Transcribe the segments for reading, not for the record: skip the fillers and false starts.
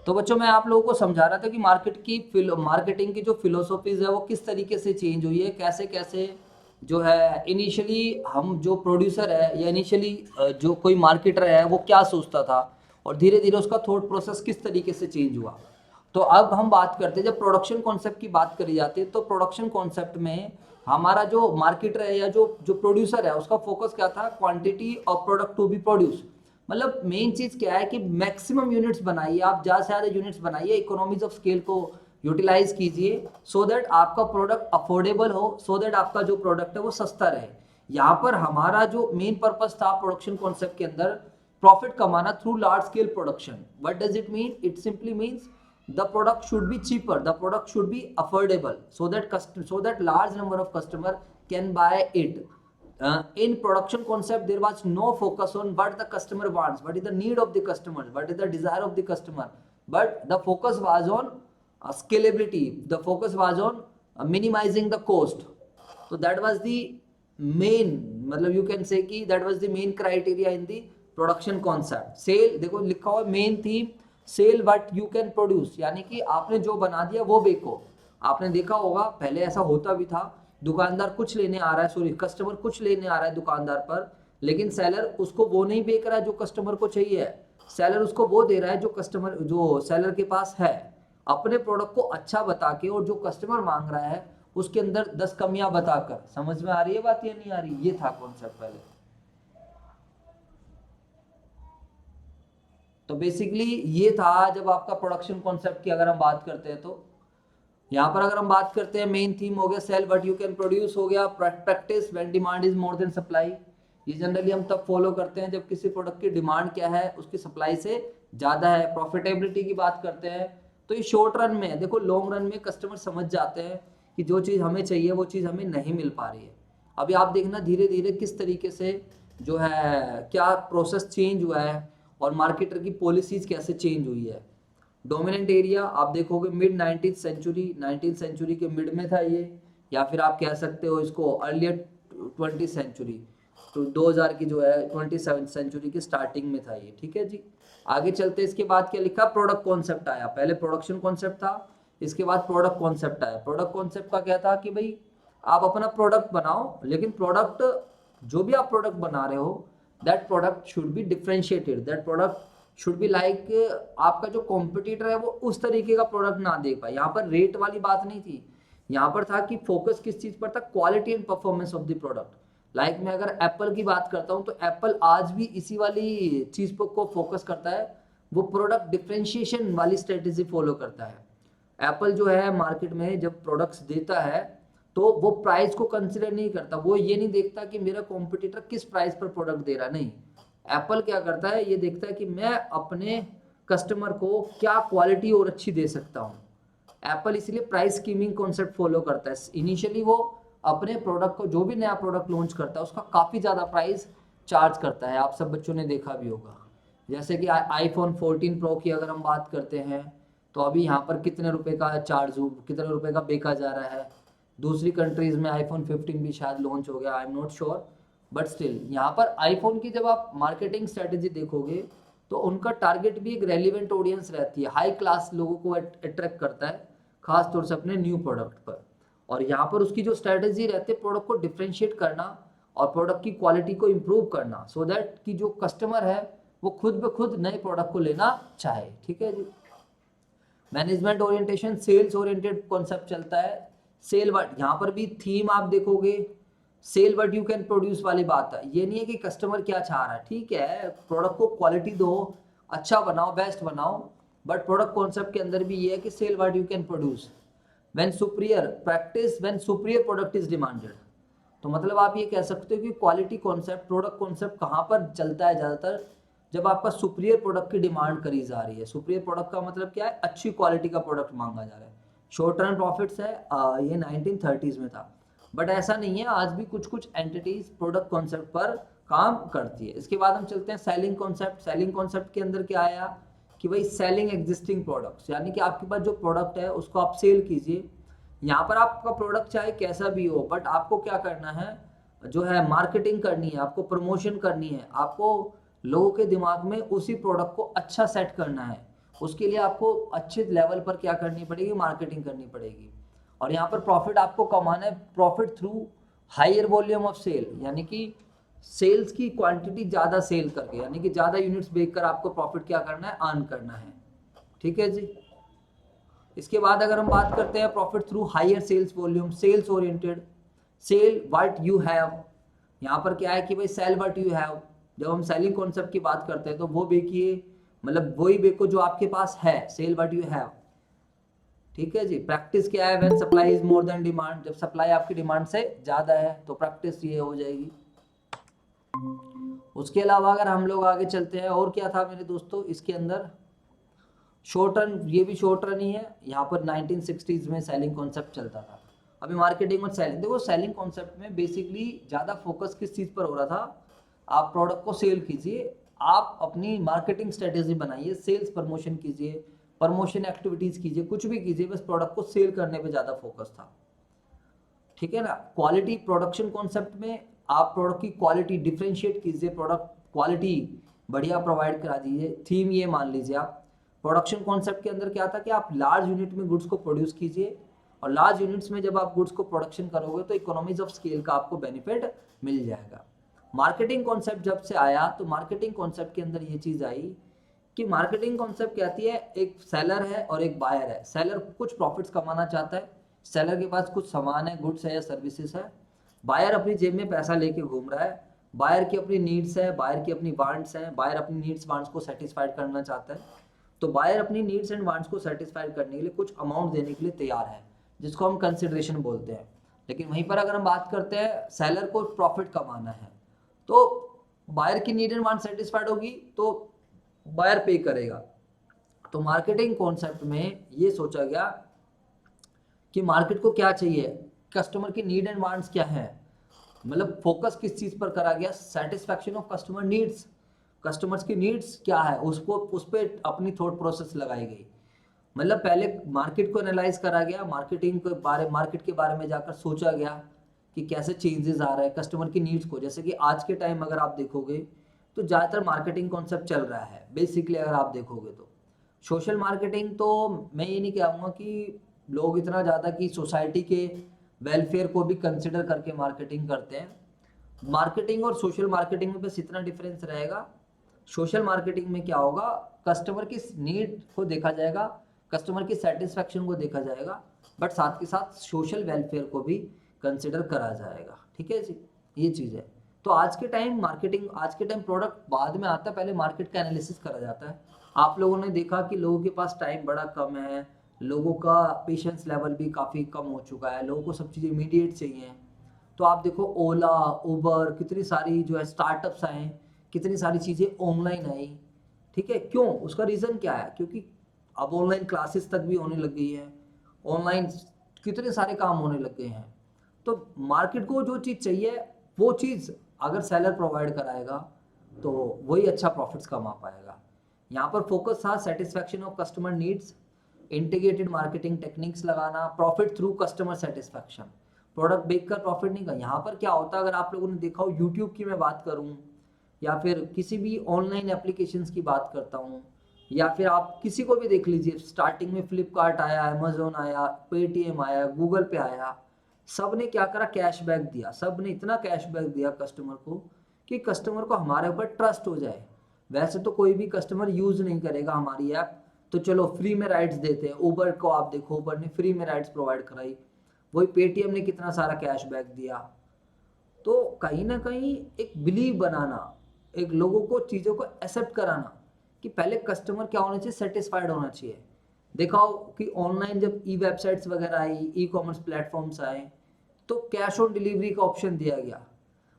तो बच्चों मैं आप लोगों को समझा रहा था कि मार्केटिंग की जो फिलोसॉफीज है वो किस तरीके से चेंज हुई है, कैसे कैसे जो है इनिशियली हम जो प्रोड्यूसर है या इनिशियली जो कोई मार्केटर है वो क्या सोचता था और धीरे धीरे उसका थॉट प्रोसेस किस तरीके से चेंज हुआ। तो अब हम बात करते हैं, जब प्रोडक्शन कॉन्सेप्ट की बात करी जाती है तो प्रोडक्शन कॉन्सेप्ट में हमारा जो मार्केटर है या जो जो प्रोड्यूसर है उसका फोकस क्या था, quantity of product to be produce. मतलब मेन चीज क्या है कि मैक्सिमम यूनिट्स बनाइए, आप ज़्यादा से ज़्यादा यूनिट्स बनाइए, इकोनॉमीज ऑफ स्केल को यूटिलाइज कीजिए सो दैट आपका प्रोडक्ट अफोर्डेबल हो, सो दैट आपका जो प्रोडक्ट है वो सस्ता रहे। यहाँ पर हमारा जो मेन पर्पस था प्रोडक्शन कॉन्सेप्ट के अंदर, प्रॉफिट कमाना through large scale production. What does it mean? It simply means the product should be cheaper, the product should be affordable, so that large number of customer can buy it. In production concept there was no focus on what the customer wants, what is the need of the customer, what is the desire of the customer, but the focus was on scalability, the focus was on minimizing the cost. So that was the main, मतलब you can say कि that was the main criteria in the production concept. Sell देखो लिखा हुआ main theme, sell what you can produce, यानी कि आपने जो बना दिया वो बेचो। आपने देखा होगा पहले ऐसा होता भी था, दुकानदार कुछ लेने आ रहा है, सॉरी कस्टमर कुछ लेने आ रहा है दुकानदार पर, लेकिन सेलर उसको वो नहीं बेच रहा है जो कस्टमर को चाहिए है, सेलर उसको वो दे रहा है जो कस्टमर जो सेलर के पास है। अपने प्रोडक्ट को अच्छा बता के और जो कस्टमर मांग रहा है उसके अंदर 10 कमियां बताकर। समझ में आ रही है बात या नहीं आ रही? ये था कॉन्सेप्ट पहले। तो बेसिकली ये था जब आपका प्रोडक्शन कॉन्सेप्ट की अगर हम बात करते हैं तो यहाँ पर अगर हम बात करते हैं मेन थीम हो गया sell what you can produce, हो गया practice when demand is more than supply. ये जनरली हम तब फॉलो करते हैं जब किसी प्रोडक्ट की डिमांड क्या है उसकी सप्लाई से ज़्यादा है। प्रॉफिटेबिलिटी की बात करते हैं तो ये शॉर्ट रन में है, देखो लॉन्ग रन में कस्टमर समझ जाते हैं कि जो चीज़ हमें चाहिए वो चीज़ हमें नहीं मिल पा रही है। अभी आप देखना धीरे धीरे किस तरीके से जो है क्या प्रोसेस चेंज हुआ है और मार्केटर की पॉलिसीज कैसे चेंज हुई है। डोमिनेंट एरिया आप देखोगे मिड 19th सेंचुरी के मिड में था ये, या फिर आप कह सकते हो इसको अर्लियर 20th सेंचुरी, तो 2000 की जो है 27th सेंचुरी की स्टार्टिंग में था ये। ठीक है जी, आगे चलते इसके बाद क्या लिखा, प्रोडक्ट कॉन्सेप्ट आया। पहले प्रोडक्शन कॉन्सेप्ट था, इसके बाद प्रोडक्ट कॉन्सेप्ट आया। प्रोडक्ट कॉन्सेप्ट का क्या था कि भाई आप अपना प्रोडक्ट बनाओ, लेकिन प्रोडक्ट जो भी आप प्रोडक्ट बना रहे हो that product should be differentiated, that product should be like आपका जो कॉम्पिटिटर है वो उस तरीके का प्रोडक्ट ना दे पाए। यहाँ पर रेट वाली बात नहीं थी, यहाँ पर था कि फोकस किस चीज पर था, quality and performance of the product. Like मैं अगर एप्पल की बात करता हूँ तो एप्पल आज भी इसी वाली चीज पर को फोकस करता है, वो प्रोडक्ट डिफ्रेंशिएशन वाली स्ट्रेटेजी फॉलो करता है। एप्पल जो है मार्केट में जब प्रोडक्ट्स देता है तो वो प्राइस को कंसिडर नहीं करता, वो ये नहीं देखता कि मेरा कॉम्पिटिटर किस प्राइस पर प्रोडक्ट दे रहा, नहीं। एप्पल क्या करता है, ये देखता है कि मैं अपने कस्टमर को क्या क्वालिटी और अच्छी दे सकता हूँ। एप्पल इसलिए प्राइस स्कीमिंग कॉन्सेप्ट फॉलो करता है। इनिशियली वो अपने प्रोडक्ट को जो भी नया प्रोडक्ट लॉन्च करता है उसका काफ़ी ज़्यादा प्राइस चार्ज करता है, आप सब बच्चों ने देखा भी होगा। जैसे कि आईफोन 14 प्रो की अगर हम बात करते हैं तो अभी यहाँ पर कितने रुपए का चार्ज हो, कितने रुपए का बेचा जा रहा है। दूसरी कंट्रीज में आईफोन 15 भी शायद लॉन्च हो गया, I am not sure, but still यहाँ पर आईफोन की जब आप मार्केटिंग स्ट्रेटेजी देखोगे तो उनका टारगेट भी एक रेलिवेंट ऑडियंस रहती है, हाई क्लास लोगों को अट्रैक्ट करता है, खास तौर से अपने न्यू प्रोडक्ट पर। और यहाँ पर उसकी जो स्ट्रेटेजी रहती है प्रोडक्ट को डिफ्रेंशिएट करना और प्रोडक्ट की क्वालिटी को इम्प्रूव करना, सो दैट कि जो कस्टमर है वो खुद ब खुद नए प्रोडक्ट को लेना चाहे। ठीक है जी। Management orientation sales oriented concept चलता है। सेल वर्ड यहाँ पर भी थीम आप देखोगे sell what you can produce वाली बात है। ये नहीं है कि कस्टमर क्या चाह रहा है, ठीक है प्रोडक्ट को क्वालिटी दो, अच्छा बनाओ, बेस्ट बनाओ, बट प्रोडक्ट कॉन्सेप्ट के अंदर भी ये है कि sell what you can produce when superior practice when superior product is demanded. तो मतलब आप ये कह सकते हो कि क्वालिटी कॉन्सेप्ट प्रोडक्ट कॉन्सेप्ट कहाँ पर चलता है ज़्यादातर, जब आपका सुपीरियर प्रोडक्ट की डिमांड करी जा रही है। सुपीरियर प्रोडक्ट का मतलब क्या है, अच्छी क्वालिटी का प्रोडक्ट मांगा जा रहा है। शॉर्ट टर्म प्रॉफिट्स है, ये 1930s में था, बट ऐसा नहीं है, आज भी कुछ कुछ एंटिटीज प्रोडक्ट कॉन्सेप्ट पर काम करती है। इसके बाद हम चलते हैं सेलिंग कॉन्सेप्ट। सेलिंग कॉन्सेप्ट के अंदर क्या आया कि भाई सेलिंग एग्जिस्टिंग प्रोडक्ट्स, यानी कि आपके पास जो प्रोडक्ट है उसको आप सेल कीजिए। यहाँ पर आपका प्रोडक्ट चाहे कैसा भी हो, बट आपको क्या करना है, जो है मार्केटिंग करनी है, आपको प्रमोशन करनी है, आपको लोगों के दिमाग में उसी प्रोडक्ट को अच्छा सेट करना है, उसके लिए आपको अच्छे लेवल पर क्या करनी पड़ेगी, मार्केटिंग करनी पड़ेगी। और यहाँ पर प्रॉफिट आपको कमाना है, profit through higher volume of sale, यानी कि सेल्स की क्वांटिटी ज़्यादा सेल करके, यानी कि ज़्यादा यूनिट्स बेचकर आपको प्रॉफिट क्या करना है, अर्न करना है। ठीक है जी। इसके बाद अगर हम बात करते हैं profit through higher sales volume, sales oriented, sell what you have. यहाँ पर क्या है कि भाई सेल व्हाट यू हैव, जब हम सेलिंग कॉन्सेप्ट की बात करते हैं तो वो बेचिए, मतलब वही बेचो जो आपके पास है, सेल व्हाट यू हैव। ठीक है जी। प्रैक्टिस क्या है, when supply is more then demand, जब सप्लाई आपकी डिमांड से ज्यादा है तो प्रैक्टिस ये हो जाएगी। उसके अलावा अगर हम लोग आगे चलते हैं, और क्या था मेरे दोस्तों इसके अंदर, शॉर्ट रन, ये भी शॉर्ट रन ही है। यहाँ पर 1960s में सेलिंग कॉन्सेप्ट चलता था। अभी मार्केटिंग और सेलिंग, देखो सेलिंग कॉन्सेप्ट में बेसिकली ज़्यादा फोकस किस चीज़ पर हो रहा था, आप प्रोडक्ट को सेल कीजिए, आप अपनी मार्केटिंग स्ट्रेटेजी बनाइए, सेल्स प्रमोशन कीजिए, प्रमोशन एक्टिविटीज़ कीजिए, कुछ भी कीजिए, बस प्रोडक्ट को सेल करने पे ज़्यादा फोकस था। ठीक है ना। क्वालिटी प्रोडक्शन कॉन्सेप्ट में आप प्रोडक्ट की क्वालिटी डिफ्रेंशिएट कीजिए, प्रोडक्ट क्वालिटी बढ़िया प्रोवाइड करा दीजिए। थीम ये मान लीजिए आप, प्रोडक्शन कॉन्सेप्ट के अंदर क्या था कि आप लार्ज यूनिट में गुड्स को प्रोड्यूस कीजिए, और लार्ज यूनिट्स में जब आप गुड्स को प्रोडक्शन करोगे तो इकोनॉमीज ऑफ स्केल का आपको बेनिफिट मिल जाएगा। मार्केटिंग कॉन्सेप्ट जब से आया तो मार्केटिंग कॉन्सेप्ट के अंदर ये चीज़ आई कि मार्केटिंग कॉन्सेप्ट कहती है एक सेलर है और एक बायर है। सेलर कुछ प्रॉफिट्स कमाना चाहता है, सेलर के पास कुछ सामान है, गुड्स है या सर्विसेज है। बायर अपनी जेब में पैसा लेके घूम रहा है, बायर की अपनी नीड्स है, बायर की अपनी वांट्स है, बायर अपनी नीड्स वांट्स को सेटिस्फाइड करना चाहता है। तो बायर अपनी नीड्स एंड वांट्स को सेटिस्फाइड करने के लिए कुछ अमाउंट देने के लिए तैयार है, जिसको हम कंसिडरेशन बोलते हैं। लेकिन वहीं पर अगर हम बात करते हैं सेलर को प्रॉफिट कमाना है, तो बायर की नीड एंड वांट सेटिस्फाइड होगी तो बायर पे करेगा। तो मार्केटिंग कॉन्सेप्ट में ये सोचा गया कि मार्केट को क्या चाहिए, कस्टमर की नीड एंड वांट्स क्या है, मतलब फोकस किस चीज़ पर करा गया, satisfaction of customer needs. Customers की नीड्स क्या है उसको, उस पर अपनी थॉट प्रोसेस लगाई गई। मतलब पहले मार्केट को एनालाइज करा गया, मार्केट के बारे में जाकर सोचा गया कि कैसे चेंजेस आ रहे हैं कस्टमर की नीड्स को। जैसे कि आज के टाइम अगर आप देखोगे तो ज़्यादातर मार्केटिंग कॉन्सेप्ट चल रहा है बेसिकली, अगर आप देखोगे तो सोशल मार्केटिंग। तो मैं ये नहीं कहूँगा कि लोग इतना ज़्यादा कि सोसाइटी के वेलफेयर को भी कंसिडर करके मार्केटिंग करते हैं। मार्केटिंग और सोशल मार्केटिंग में बस इतना डिफरेंस रहेगा, सोशल मार्केटिंग में क्या होगा, कस्टमर की नीड को देखा जाएगा, कस्टमर की सेटिस्फैक्शन को देखा जाएगा, बट साथ के साथ सोशल वेलफेयर को भी कंसिडर करा जाएगा। ठीक है जी, ये चीज़ है। तो आज के टाइम मार्केटिंग, आज के टाइम प्रोडक्ट बाद में आता है, पहले मार्केट का एनालिसिस करा जाता है। आप लोगों ने देखा कि लोगों के पास टाइम बड़ा कम है, लोगों का पेशेंस लेवल भी काफ़ी कम हो चुका है, लोगों को सब चीज़ें इमीडिएट चाहिए। तो आप देखो ओला, उबर, कितनी सारी जो है स्टार्टअप्स आए, कितनी सारी चीज़ें ऑनलाइन आई। ठीक है, क्यों, उसका रीज़न क्या है, क्योंकि अब ऑनलाइन क्लासेस तक भी होने लग गई है, ऑनलाइन कितने सारे काम होने लग गए हैं। तो मार्केट को जो चीज़ चाहिए वो चीज़ अगर सेलर प्रोवाइड कराएगा तो वही अच्छा प्रॉफिट्स कमा पाएगा। यहाँ पर फोकस था satisfaction of customer needs, integrated marketing techniques लगाना, profit through customer satisfaction. Product बेचकर प्रॉफिट नहीं का। यहाँ पर क्या होता है, अगर आप लोगों ने देखा हो, यूट्यूब की मैं बात करूँ या फिर किसी भी ऑनलाइन एप्लीकेशंस की बात करता हूँ, या फिर आप किसी को भी देख लीजिए, स्टार्टिंग में फ्लिपकार्ट आया, अमेजोन आया, पेटीएम आया, गूगल पे आया, सब ने क्या करा, कैशबैक दिया। सब ने इतना कैशबैक दिया कस्टमर को कि कस्टमर को हमारे ऊपर ट्रस्ट हो जाए। वैसे तो कोई भी कस्टमर यूज़ नहीं करेगा हमारी ऐप, तो चलो फ्री में राइड्स देते हैं। उबर को आप देखो, उबर ने फ्री में राइड्स प्रोवाइड कराई, वही पेटीएम ने कितना सारा कैशबैक दिया। तो कहीं ना कहीं एक बिलीव बनाना, एक लोगों को चीज़ों को एक्सेप्ट कराना कि पहले कस्टमर क्या होना चाहिए, सेटिस्फाइड होना चाहिए। देखा हो कि ऑनलाइन जब ई वेबसाइट्स वगैरह आई, ई कॉमर्स प्लेटफॉर्म्स आए, तो कैश ऑन डिलीवरी का ऑप्शन दिया गया।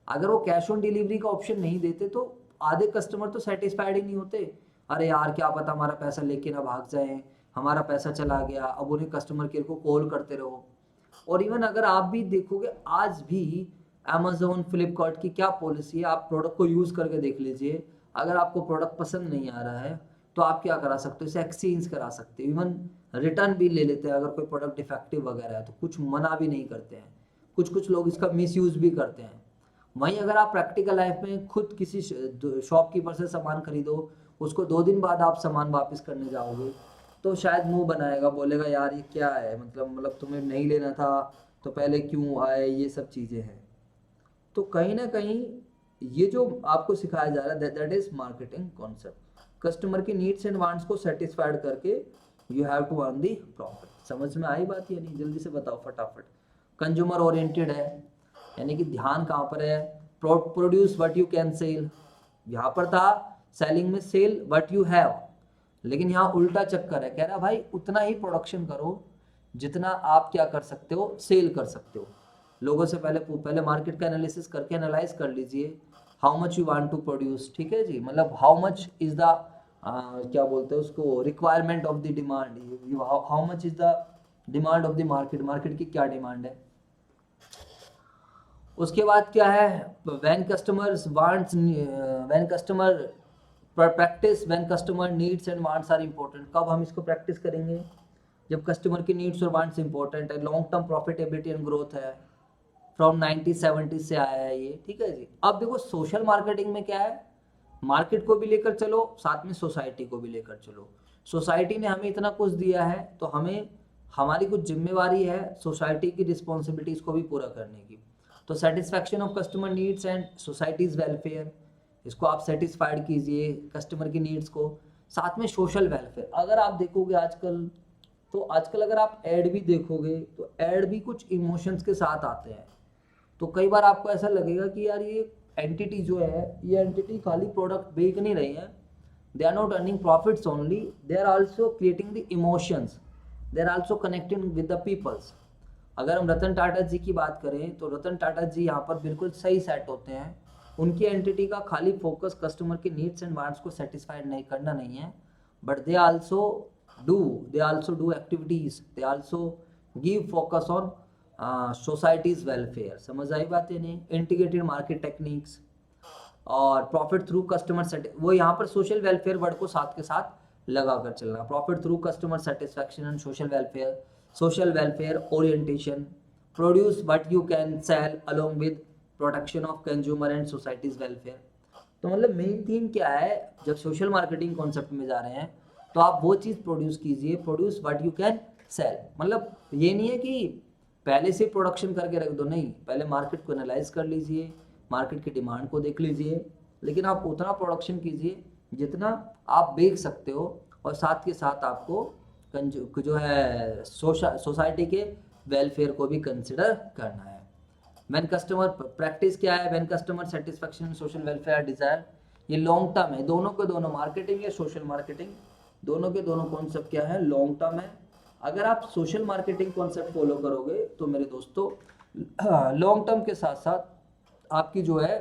अगर वो कैश ऑन डिलीवरी का ऑप्शन नहीं देते तो आधे कस्टमर तो सेटिस्फाइड ही नहीं होते। अरे यार क्या पता हमारा पैसा लेके ना भाग जाए, हमारा पैसा चला गया, अब उन्हें कस्टमर केयर को कॉल करते रहो। और इवन अगर आप भी देखोगे आज भी अमेजोन, फ्लिपकार्ट की क्या पॉलिसी है, आप प्रोडक्ट को यूज़ करके देख लीजिए। अगर आपको प्रोडक्ट पसंद नहीं आ रहा है तो आप क्या करा सकते हो, इसे एक्सचेंज करा सकते हो, इवन रिटर्न भी ले लेते हैं। अगर कोई प्रोडक्ट डिफेक्टिव वगैरह है तो कुछ मना भी नहीं करते हैं, कुछ लोग इसका मिसयूज़ भी करते हैं। वहीं अगर आप प्रैक्टिकल लाइफ में खुद किसी शॉपकीपर से सामान खरीदो, उसको 2 दिन बाद आप सामान वापस करने जाओगे तो शायद मुंह बनाएगा, बोलेगा यार ये क्या है, मतलब तुम्हें नहीं लेना था तो पहले क्यों आए, ये सब चीज़ें हैं। तो कहीं ना कहीं ये जो आपको सिखाया जा रहा है that is marketing concept. Customer की नीड्स एंड वांट्स को सेटिस्फाइड करके you have to earn the profit. समझ में आई बात या नहीं? जल्दी से बताओ फटाफट। कंज्यूमर ओरिएंटेड है, यानी कि ध्यान कहाँ पर है? Produce what you can sell. यहाँ पर था सेलिंग में सेल व्हाट यू हैव, लेकिन यहाँ उल्टा चक्कर है, कह रहा भाई उतना ही प्रोडक्शन करो जितना आप क्या कर सकते हो, सेल कर सकते हो। लोगों से पहले मार्केट का एनालिसिस करके एनालाइज कर लीजिए how much you want to produce. ठीक है जी, मतलब हाउ मच इज द क्या बोलते हैं उसको, requirement of the demand, how much is the demand of the market, market की क्या डिमांड है। उसके बाद क्या है, when customers wants, when customer practice, when customer needs and wants are important. कब हम इसको प्रैक्टिस करेंगे? जब कस्टमर की नीड्स और वांट्स इंपॉर्टेंट है, long term profitability and growth है, फ्रॉम 1970 से आया है ये। ठीक है जी। अब देखो सोशल मार्केटिंग में क्या है, मार्केट को भी लेकर चलो, साथ में सोसाइटी को भी लेकर चलो। सोसाइटी ने हमें इतना कुछ दिया है तो हमें, हमारी कुछ जिम्मेवारी है सोसाइटी की रिस्पॉन्सिबिलिटीज को भी पूरा करने की। तो satisfaction of customer needs and societies welfare, इसको आप सेटिस्फाइड कीजिए कस्टमर की नीड्स को, साथ में सोशल वेलफेयर। अगर आप देखोगे आजकल, तो आजकल अगर आप ऐड भी देखोगे तो ऐड भी कुछ इमोशंस के साथ आते हैं। तो कई बार आपको ऐसा लगेगा कि यार ये एंटिटी जो है, ये एंटिटी खाली प्रोडक्ट बेच नहीं रही है, they are not earning profits only, they are also creating the emotions, they are also connecting with the peoples. अगर हम रतन टाटा जी की बात करें तो रतन टाटा जी यहाँ पर बिल्कुल सही सेट होते हैं। उनकी एंटिटी का खाली फोकस कस्टमर के नीड्स एंड वांट्स को सेटिस्फाइड नहीं करना नहीं है, but they also do activities, they also give focus on societies welfare. समझ आई बात है नहीं? इंटीग्रेटेड मार्केट टेक्निक्स और प्रॉफिट थ्रू कस्टमर वो यहाँ पर सोशल वेलफेयर वर्ड को साथ के साथ लगा कर चलना। Profit through customer satisfaction and social welfare orientation, produce what you can sell along with protection of consumer and societies welfare. तो मतलब मेन थीम क्या है, जब सोशल मार्केटिंग कॉन्सेप्ट में जा रहे हैं तो आप वो चीज़ प्रोड्यूस कीजिए, produce what you can sell. मतलब ये नहीं है कि पहले से प्रोडक्शन करके रख दो, नहीं, पहले मार्केट को एनालाइज कर लीजिए, मार्केट की डिमांड को देख लीजिए, लेकिन आप उतना प्रोडक्शन कीजिए जितना आप बेच सकते हो, और साथ के साथ आपको जो है सोसाइटी के वेलफेयर को भी कंसिडर करना है। व्हेन कस्टमर प्रैक्टिस क्या है, when customer satisfaction social welfare desire, ये लॉन्ग टर्म है, दोनों के दोनों मार्केटिंग या सोशल मार्केटिंग, दोनों के दोनों कॉन्सेप्ट क्या है, लॉन्ग टर्म है। अगर आप सोशल मार्केटिंग कॉन्सेप्ट फॉलो करोगे तो मेरे दोस्तों लॉन्ग टर्म के साथ साथ आपकी जो है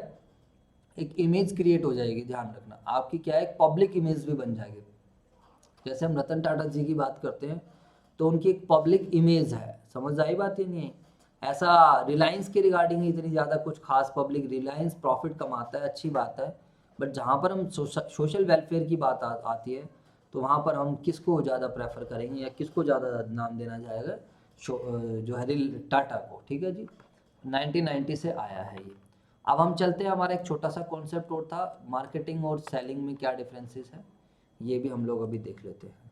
एक इमेज क्रिएट हो जाएगी। ध्यान रखना, आपकी क्या है, एक पब्लिक इमेज भी बन जाएगी। जैसे हम रतन टाटा जी की बात करते हैं तो उनकी एक पब्लिक इमेज है। समझ आई बात ही नहीं है? ऐसा रिलायंस के रिगार्डिंग इतनी ज़्यादा कुछ खास पब्लिक, रिलायंस प्रॉफिट कमाता है, अच्छी बात है, बट जहाँ पर हम सोशल वेलफेयर की बात आती है तो वहाँ पर हम किसको ज़्यादा प्रेफर करेंगे या किसको ज़्यादा नाम देना जाएगा, जो है टाटा को। ठीक है जी, 1990 से आया है ये। अब हम चलते हैं, हमारा एक छोटा सा कॉन्सेप्ट और था, मार्केटिंग और सेलिंग में क्या डिफरेंसेस है, ये भी हम लोग अभी देख लेते हैं।